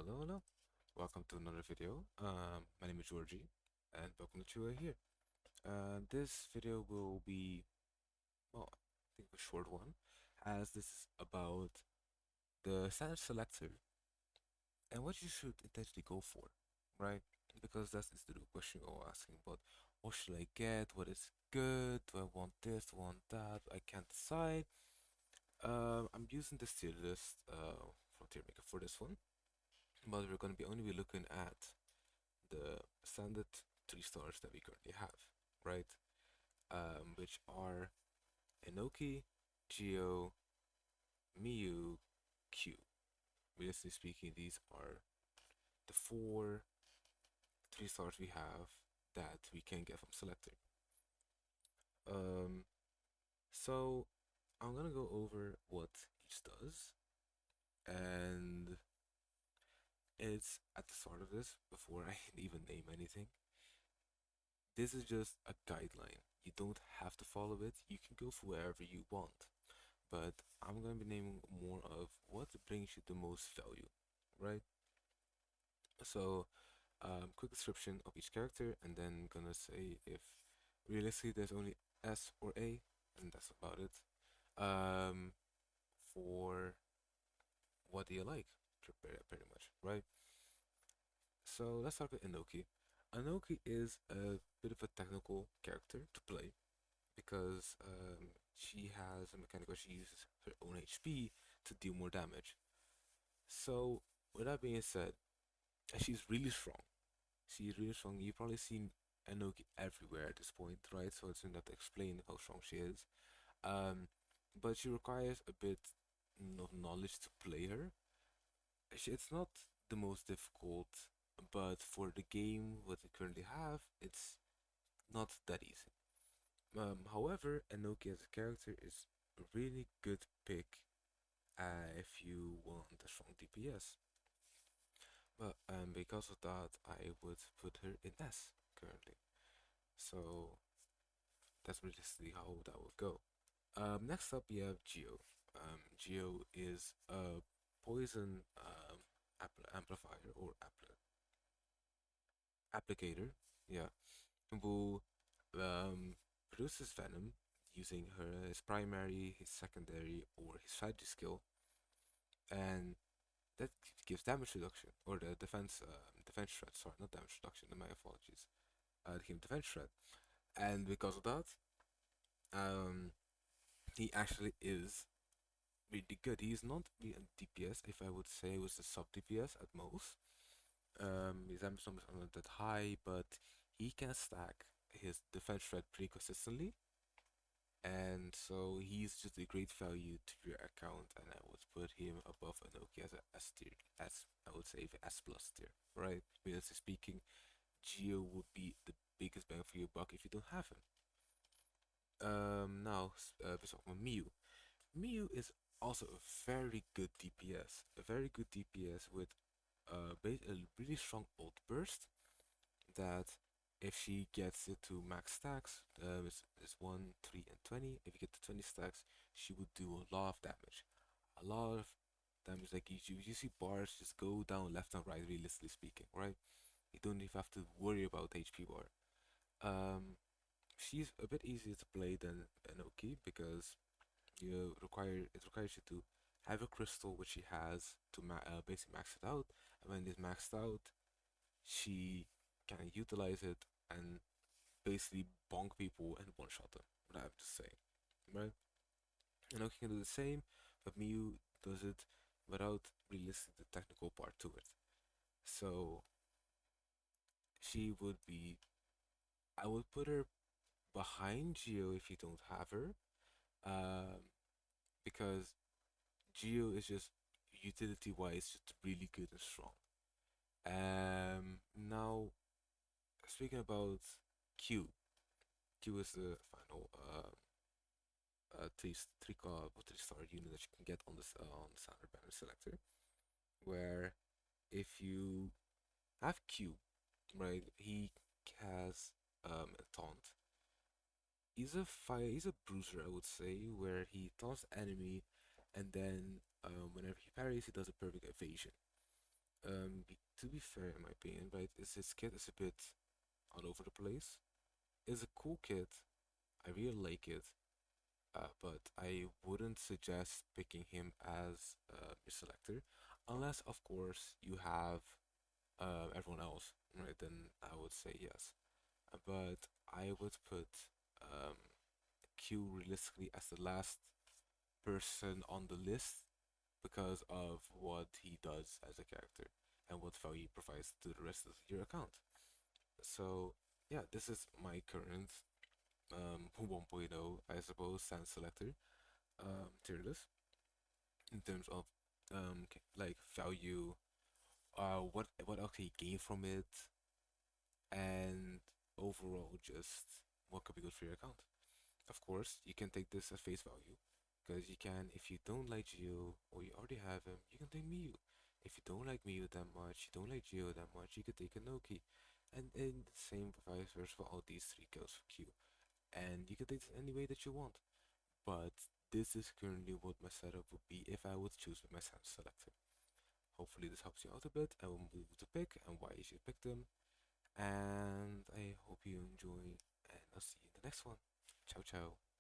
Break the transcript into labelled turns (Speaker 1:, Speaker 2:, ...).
Speaker 1: Hello. Welcome to another video. My name is Georgie, and welcome that you are here. This video will be, well, I think a short one, as this is about the standard selector and what you should intentionally go for, right? Because that is the question you're asking about. What should I get? What is good? Do I want this? Do I want that? I can't decide. I'm using this tier list from Tier Maker for this one, but we're going to be only be looking at the standard 3 stars that we currently have, right? Which are Enoki, Geo, Miyu, Q. Realistically speaking, these are the 4 3 stars we have that we can get from Selector. Um, so I'm gonna go over what each does, and it's at the start of this before I even name anything. This is just a guideline. You don't have to follow it. You can go for wherever you want. But I'm gonna be naming more of what brings you the most value, right? So, quick description of each character, and then gonna say if realistically there's only S or A, and that's about it. Um, for what do you like, pretty much, right? So let's start with Enoki. Enoki is a bit of a technical character to play because she has a mechanic where she uses her own HP to deal more damage. So, with that being said, she's really strong. She's really strong. You've probably seen Enoki everywhere at this point, right? So it's not to explain how strong she is. Um, but she requires a bit of knowledge to play her. It's not the most difficult, but for the game what we currently have, it's not that easy. However, Enoki as a character is a really good pick if you want a strong DPS. But because of that, I would put her in S currently. So that's realistically how that would go. Next up, we have Geo. Geo is a poison amplifier or applicator. Yeah, who produces venom using his primary, his secondary, or his strategy skill, and that gives damage reduction or the defense threat. Sorry, not damage reduction. My apologies. It gives defense threat, and because of that, um, he actually is really good. He's not really a DPS, if I would say, was a sub DPS at most. His damage numbers are not that high, but he can stack his defense threat pretty consistently, and so he's just a great value to your account. And I would put him above Anoki as a S tier, as I would say, the S plus tier, right? Realistically speaking, Geo would be the biggest bang for your buck if you don't have him. Now, let's talk about Miyu. Miyu is also a very good DPS. A very good DPS with a really strong ult burst that if she gets it to max stacks, it's 1, 3, and 20. If you get to 20 stacks, she would do a lot of damage. A lot of damage, like you see bars just go down left and right, realistically speaking, right? You don't even have to worry about HP bar. Um, she's a bit easier to play than Enoki because it requires you to have a crystal which she has to basically max it out, and when it's maxed out, she can utilize it and basically bonk people and one shot them. What I have to say, right? And Oki can do the same, but Miyu does it without really listing the technical part to it. So she would be. I would put her behind Geo if you don't have her, um, because Geo is just utility wise just really good and strong. Now speaking about Q, Q is the final 3 star unit that you can get on this on the standard banner selector. Where if you have Q, right, he has a taunt. He's a bruiser, I would say, where he taunts the enemy, and then whenever he parries, he does a perfect evasion. To be fair, in my opinion, right, is his kit is a bit all over the place. It's a cool kit. I really like it. But I wouldn't suggest picking him as your selector, unless, of course, you have everyone else, right? Then I would say yes. But I would put um, Q realistically as the last person on the list because of what he does as a character and what value he provides to the rest of your account. So yeah, this is my current 1.0, I suppose, Sand Selector tier list in terms of like value, what else he gain from it, and overall just what could be good for your account. Of course, you can take this at face value because you can, if you don't like Geo or you already have him, you can take Miyu. If you don't like Miyu that much, you don't like Geo that much, you could take Inoki. And the same vice versa for all these three kills for Q. And you can take this any way that you want. But this is currently what my setup would be if I would choose with my Sans Selector. Hopefully this helps you out a bit. I will move to pick and why you should pick them. And I hope you enjoy and I'll see you in the next one. Ciao ciao.